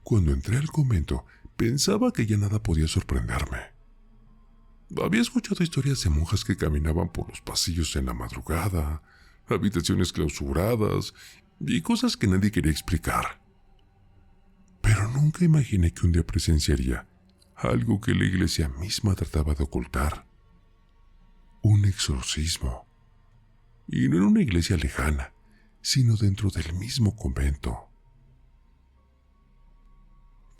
Cuando entré al convento, pensaba que ya nada podía sorprenderme. Había escuchado historias de monjas que caminaban por los pasillos en la madrugada, habitaciones clausuradas y cosas que nadie quería explicar. Pero nunca imaginé que un día presenciaría algo que la iglesia misma trataba de ocultar. Un exorcismo. Y no en una iglesia lejana, sino dentro del mismo convento.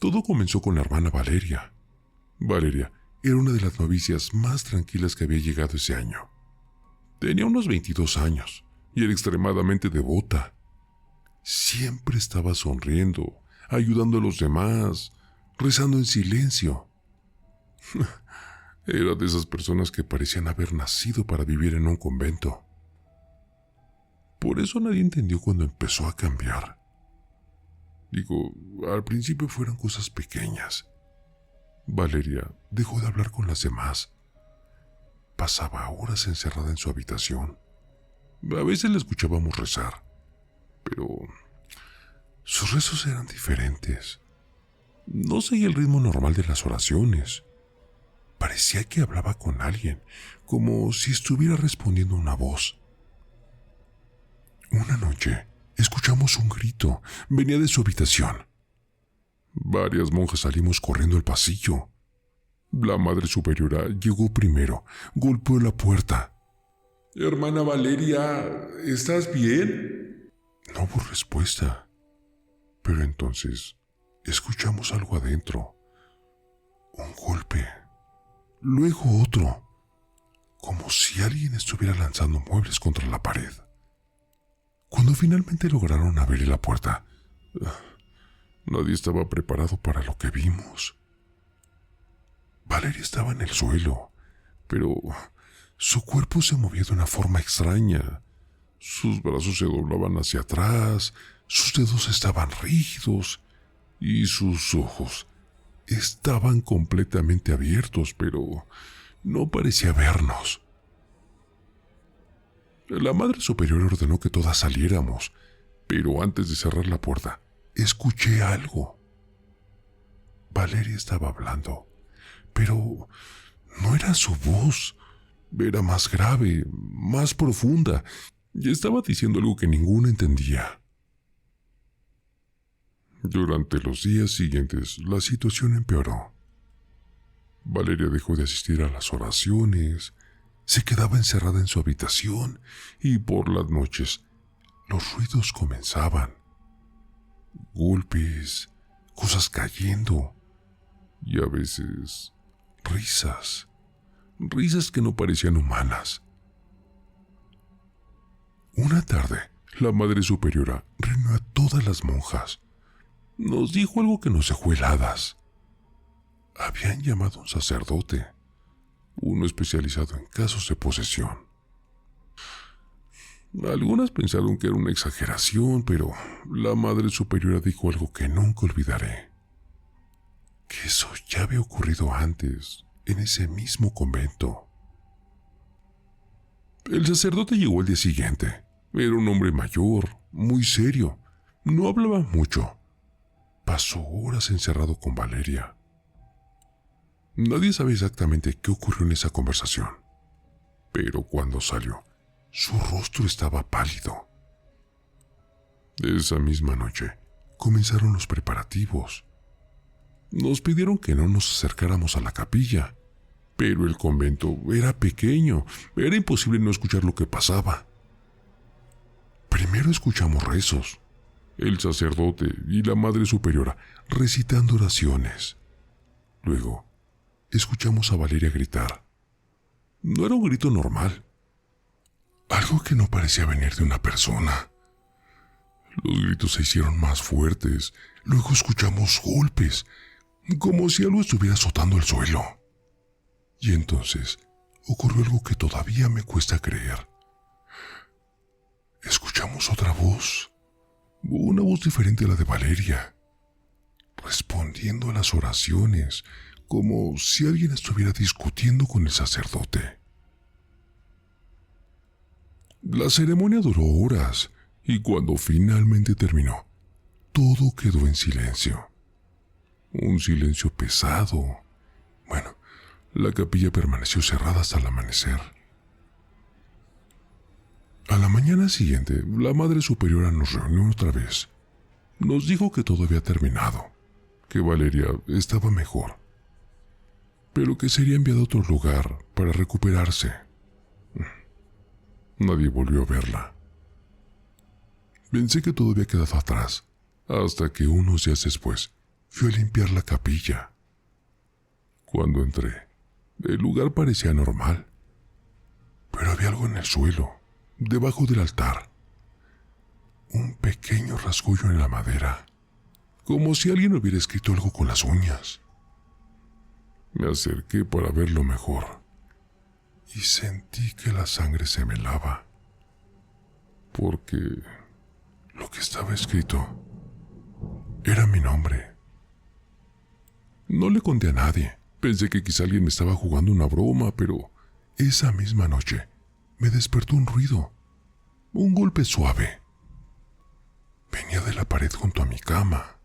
Todo comenzó con la hermana Valeria. Valeria era una de las novicias más tranquilas que había llegado ese año. Tenía unos 22 años y era extremadamente devota. Siempre estaba sonriendo, ayudando a los demás, rezando en silencio. Era de esas personas que parecían haber nacido para vivir en un convento. Por eso nadie entendió cuando empezó a cambiar. Digo, al principio fueron cosas pequeñas. Valeria dejó de hablar con las demás. Pasaba horas encerrada en su habitación. A veces la escuchábamos rezar, pero sus rezos eran diferentes. No seguía el ritmo normal de las oraciones. Parecía que hablaba con alguien, como si estuviera respondiendo a una voz. Una noche, escuchamos un grito. Venía de su habitación. Varias monjas salimos corriendo al pasillo. La madre superiora llegó primero, golpeó la puerta. «Hermana Valeria, ¿estás bien?» No hubo respuesta. Pero entonces, escuchamos algo adentro. Un golpe. Luego otro, como si alguien estuviera lanzando muebles contra la pared. Cuando finalmente lograron abrir la puerta, nadie estaba preparado para lo que vimos. Valeria estaba en el suelo, pero su cuerpo se movía de una forma extraña. Sus brazos se doblaban hacia atrás, sus dedos estaban rígidos y sus ojos estaban completamente abiertos, pero no parecía vernos. La madre superior ordenó que todas saliéramos, pero antes de cerrar la puerta, escuché algo. Valeria estaba hablando, pero no era su voz. Era más grave, más profunda, y estaba diciendo algo que ninguno entendía. Durante los días siguientes, la situación empeoró. Valeria dejó de asistir a las oraciones, se quedaba encerrada en su habitación y por las noches los ruidos comenzaban. Golpes, cosas cayendo y a veces risas. Risas que no parecían humanas. Una tarde, la madre superiora reunió a todas las monjas. Nos dijo algo que nos dejó heladas. Habían llamado a un sacerdote, uno especializado en casos de posesión. Algunas pensaron que era una exageración, pero la madre superiora dijo algo que nunca olvidaré. Que eso ya había ocurrido antes, en ese mismo convento. El sacerdote llegó al día siguiente. Era un hombre mayor, muy serio. No hablaba mucho. Pasó horas encerrado con Valeria. Nadie sabe exactamente qué ocurrió en esa conversación, pero cuando salió, su rostro estaba pálido. Esa misma noche, comenzaron los preparativos. Nos pidieron que no nos acercáramos a la capilla, pero el convento era pequeño, era imposible no escuchar lo que pasaba. Primero escuchamos rezos, el sacerdote y la madre superiora recitando oraciones. Luego, escuchamos a Valeria gritar. No era un grito normal, algo que no parecía venir de una persona. Los gritos se hicieron más fuertes. Luego escuchamos golpes, como si algo estuviera azotando el suelo. Y entonces ocurrió algo que todavía me cuesta creer. Escuchamos otra voz, una voz diferente a la de Valeria, respondiendo a las oraciones, como si alguien estuviera discutiendo con el sacerdote. La ceremonia duró horas, y cuando finalmente terminó, todo quedó en silencio. Un silencio pesado. Bueno, la capilla permaneció cerrada hasta el amanecer. A la mañana siguiente, la Madre Superiora nos reunió otra vez. Nos dijo que todo había terminado, que Valeria estaba mejor, pero que sería enviada a otro lugar para recuperarse. Nadie volvió a verla. Pensé que todo había quedado atrás, hasta que unos días después fui a limpiar la capilla. Cuando entré, el lugar parecía normal, pero había algo en el suelo, debajo del altar. Un pequeño rasguño en la madera, como si alguien hubiera escrito algo con las uñas. Me acerqué para verlo mejor y sentí que la sangre se me helaba, porque lo que estaba escrito era mi nombre. No le conté a nadie. Pensé que quizá alguien me estaba jugando una broma, pero esa misma noche me despertó un ruido, un golpe suave. Venía de la pared junto a mi cama.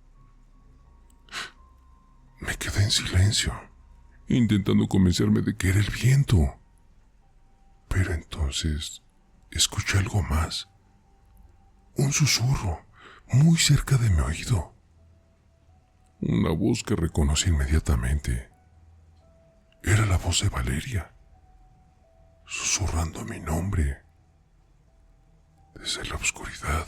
Me quedé en silencio, intentando convencerme de que era el viento. Pero entonces escuché algo más. Un susurro muy cerca de mi oído. Una voz que reconocí inmediatamente. Era la voz de Valeria, susurrando mi nombre desde la oscuridad.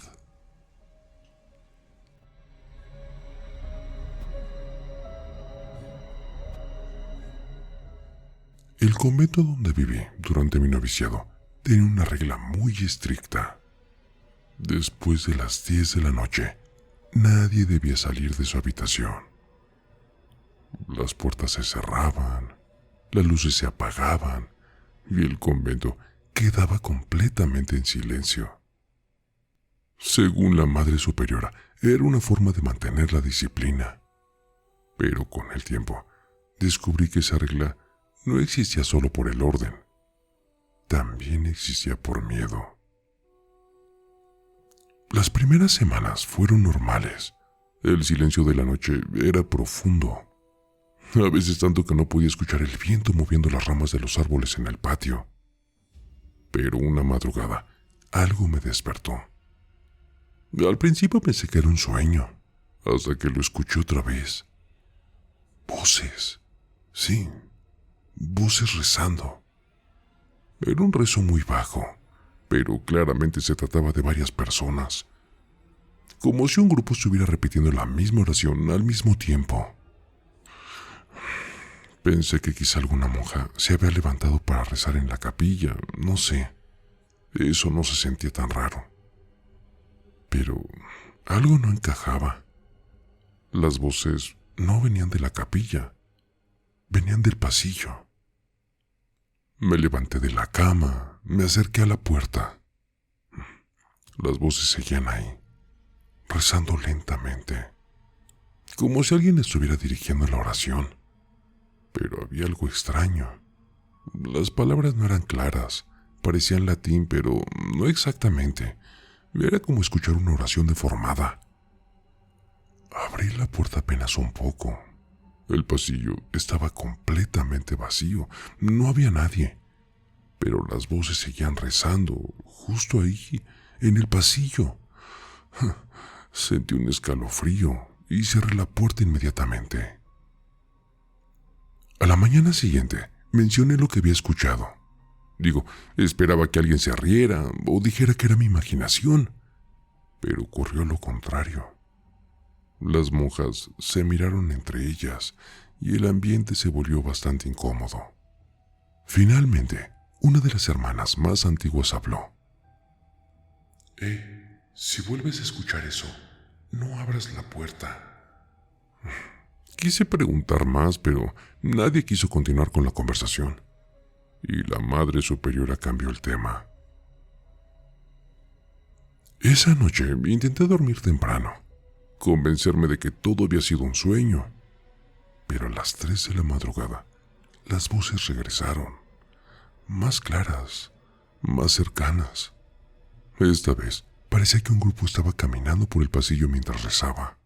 El convento donde viví durante mi noviciado tenía una regla muy estricta. Después de las 10 de la noche, nadie debía salir de su habitación. Las puertas se cerraban, las luces se apagaban y el convento quedaba completamente en silencio. Según la Madre Superiora, era una forma de mantener la disciplina. Pero con el tiempo, descubrí que esa regla no existía solo por el orden, también existía por miedo. Las primeras semanas fueron normales. El silencio de la noche era profundo. A veces tanto que no podía escuchar el viento moviendo las ramas de los árboles en el patio. Pero una madrugada, algo me despertó. Al principio pensé que era un sueño, hasta que lo escuché otra vez. Voces. Sí, voces rezando. Era un rezo muy bajo, pero claramente se trataba de varias personas. Como si un grupo estuviera repitiendo la misma oración al mismo tiempo. Pensé que quizá alguna monja se había levantado para rezar en la capilla, no sé. Eso no se sentía tan raro. Pero algo no encajaba. Las voces no venían de la capilla, venían del pasillo. Me levanté de la cama, me acerqué a la puerta. Las voces seguían ahí, rezando lentamente, como si alguien estuviera dirigiendo la oración. Pero había algo extraño. Las palabras no eran claras, parecían latín, pero no exactamente. Era como escuchar una oración deformada. Abrí la puerta apenas un poco. El pasillo estaba completamente vacío, no había nadie. Pero las voces seguían rezando, justo ahí, en el pasillo. Sentí un escalofrío y cerré la puerta inmediatamente. A la mañana siguiente, mencioné lo que había escuchado. Esperaba que alguien se riera o dijera que era mi imaginación. Pero ocurrió lo contrario. Las monjas se miraron entre ellas y el ambiente se volvió bastante incómodo. Finalmente, una de las hermanas más antiguas habló. Si vuelves a escuchar eso, no abras la puerta. Quise preguntar más, pero nadie quiso continuar con la conversación. Y la Madre Superiora cambió el tema. Esa noche intenté dormir temprano, convencerme de que todo había sido un sueño. Pero a las 3 de la madrugada, las voces regresaron, más claras, más cercanas. Esta vez parecía que un grupo estaba caminando por el pasillo mientras rezaba.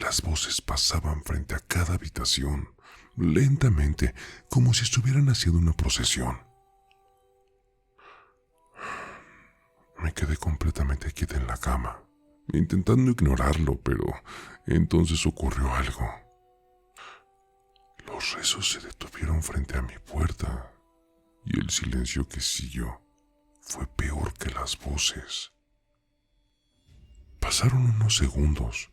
Las voces pasaban frente a cada habitación, lentamente, como si estuvieran haciendo una procesión. Me quedé completamente quieta en la cama, intentando ignorarlo, pero entonces ocurrió algo. Los rezos se detuvieron frente a mi puerta y el silencio que siguió fue peor que las voces. Pasaron unos segundos,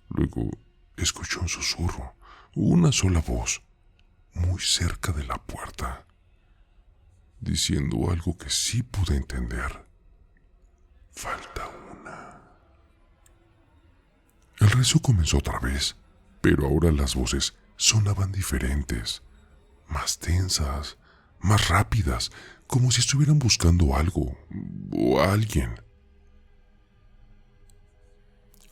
luego escuché un susurro, una sola voz, muy cerca de la puerta, diciendo algo que sí pude entender. Falta una. El rezo comenzó otra vez, pero ahora las voces sonaban diferentes, más tensas, más rápidas, como si estuvieran buscando algo o a alguien.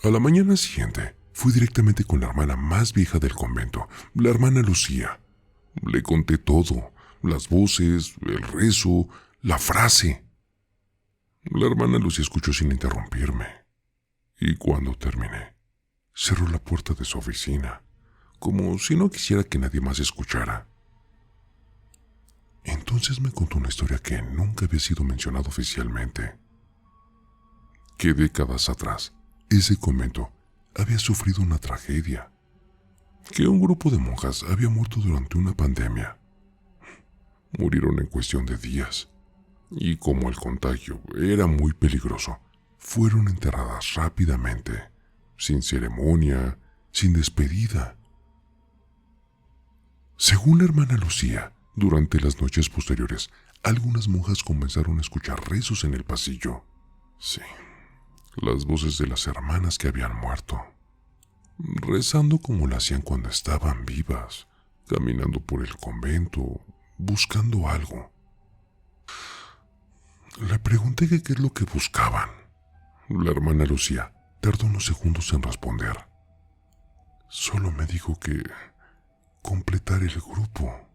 A la mañana siguiente, fui directamente con la hermana más vieja del convento, la hermana Lucía. Le conté todo, las voces, el rezo, la frase. La hermana Lucía escuchó sin interrumpirme, y cuando terminé, cerró la puerta de su oficina, como si no quisiera que nadie más escuchara. Entonces me contó una historia que nunca había sido mencionada oficialmente. Que décadas atrás, ese convento había sufrido una tragedia. Que un grupo de monjas había muerto durante una pandemia. Murieron en cuestión de días. Y como el contagio era muy peligroso, fueron enterradas rápidamente, sin ceremonia, sin despedida. Según la hermana Lucía, durante las noches posteriores, algunas monjas comenzaron a escuchar rezos en el pasillo. Sí, las voces de las hermanas que habían muerto, rezando como lo hacían cuando estaban vivas, caminando por el convento, buscando algo. Le pregunté qué es lo que buscaban. La hermana Lucía tardó unos segundos en responder. Solo me dijo que completar el grupo.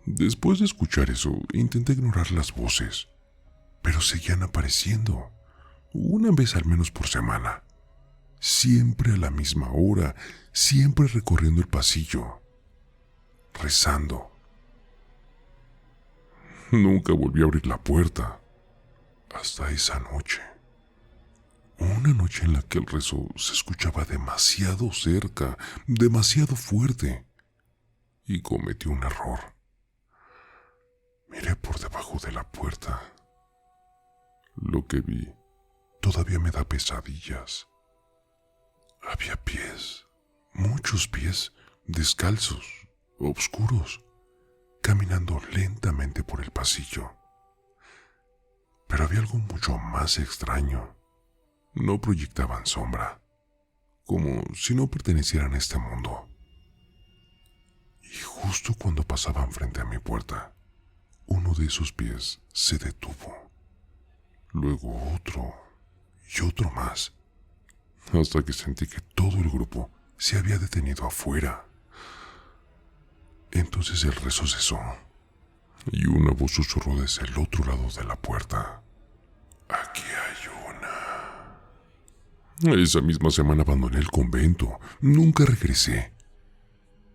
Después de escuchar eso, intenté ignorar las voces, pero seguían apareciendo, una vez al menos por semana, siempre a la misma hora, siempre recorriendo el pasillo, rezando. Nunca volví a abrir la puerta, hasta esa noche. Una noche en la que el rezo se escuchaba demasiado cerca, demasiado fuerte, y cometí un error. Miré por debajo de la puerta. Lo que vi todavía me da pesadillas. Había pies, muchos pies, descalzos, oscuros, caminando lentamente por el pasillo. Pero había algo mucho más extraño. No proyectaban sombra, como si no pertenecieran a este mundo. Y justo cuando pasaban frente a mi puerta, uno de esos pies se detuvo. Luego otro y otro más, hasta que sentí que todo el grupo se había detenido afuera. Entonces el rezo cesó y una voz susurró desde el otro lado de la puerta. Aquí hay una. Esa misma semana abandoné el convento. Nunca regresé.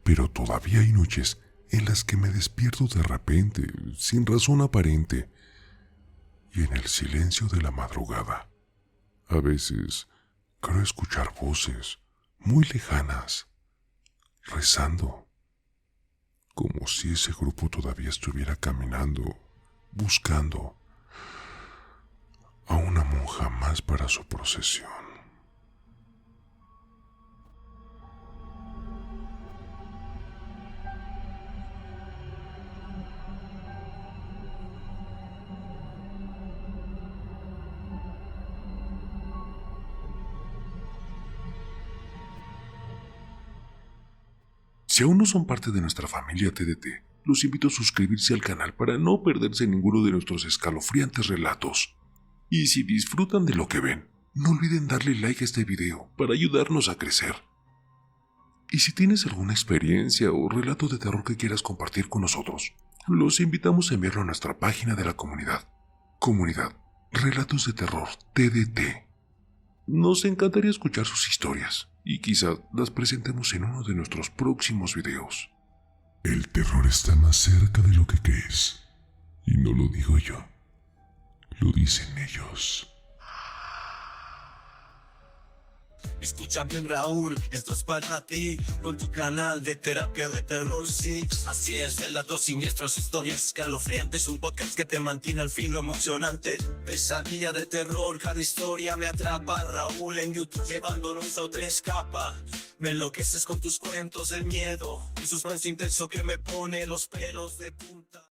Pero todavía hay noches en las que me despierto de repente, sin razón aparente, y en el silencio de la madrugada, a veces creo escuchar voces muy lejanas, rezando, como si ese grupo todavía estuviera caminando, buscando a una monja más para su procesión. Si aún no son parte de nuestra familia TDT, los invito a suscribirse al canal para no perderse ninguno de nuestros escalofriantes relatos. Y si disfrutan de lo que ven, no olviden darle like a este video para ayudarnos a crecer. Y si tienes alguna experiencia o relato de terror que quieras compartir con nosotros, los invitamos a enviarlo a nuestra página de la comunidad. Comunidad Relatos de Terror TDT. Nos encantaría escuchar sus historias. y quizá las presentemos en uno de nuestros próximos videos. El terror está más cerca de lo que crees. Y no lo digo yo, lo dicen ellos. Escucha bien, Raúl, esto es para ti, con tu canal de terapia de terror, sí. Así es, relatos siniestros, historias escalofriantes, un podcast que te mantiene al filo emocionante. Pesadilla de terror, cada historia me atrapa. Raúl en YouTube llevándonos a otra escapa. Me enloqueces con tus cuentos del miedo, un suspenso intenso que me pone los pelos de punta.